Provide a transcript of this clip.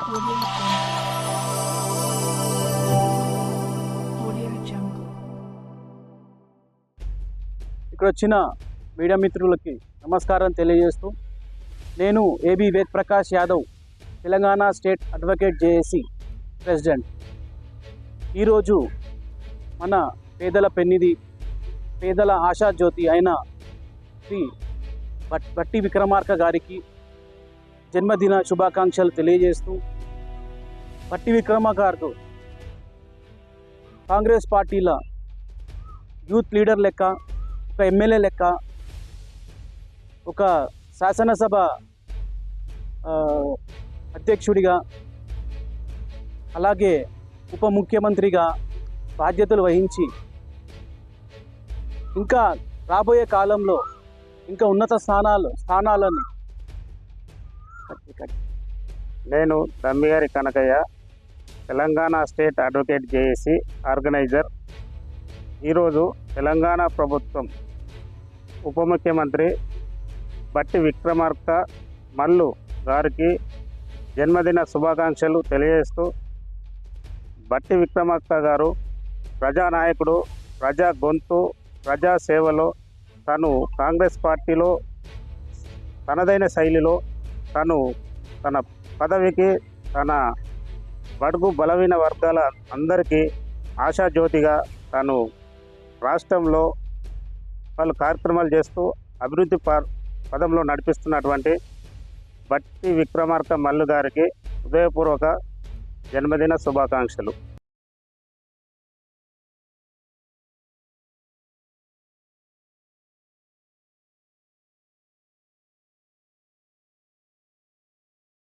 Audio Jungle. ఇక్కడ వచ్చిన media మిత్రులకి నమస్కారం తెలియజేస్తూ నేను AB Ved Prakash Yadav, Telangana state advocate JAC president. ఈరోజు మన పేదల పెన్నిధి, పేదల ఆశాజ్యోతి అయిన శ్రీ బట్టి విక్రమార్క గారికి జన్మదిన శుభాకాంక్షలు తెలియజేస్తూ, బట్టి విక్రమార్క గారు కాంగ్రెస్ పార్టీల యూత్ లీడర్ లెక్క, ఒక ఎమ్మెల్యే లెక్క, ఒక శాసనసభ అధ్యక్షుడిగా, అలాగే ఉప ముఖ్యమంత్రిగా బాధ్యతలు వహించి ఇంకా రాబోయే కాలంలో ఇంకా ఉన్నత స్థానాలను నేను Dammigari Kanakayya, Telangana state advocate JAC organiser. ఈరోజు తెలంగాణ ప్రభుత్వం ఉప ముఖ్యమంత్రి బట్టి విక్రమార్క మల్లు గారికి జన్మదిన శుభాకాంక్షలు తెలియజేస్తూ, బట్టి విక్రమార్క గారు ప్రజానాయకుడు, ప్రజా గొంతు, ప్రజా సేవలో తను కాంగ్రెస్ పార్టీలో తనదైన శైలిలో తన పదవికి, తన బడుగు బలహీన వర్గాల అందరికీ ఆశాజ్యోతిగా తను రాష్ట్రంలో పలు కార్యక్రమాలు చేస్తూ అభివృద్ధి పదంలో నడిపిస్తున్నటువంటి బట్టి విక్రమార్క మల్లు గారికి హృదయపూర్వక జన్మదిన శుభాకాంక్షలు.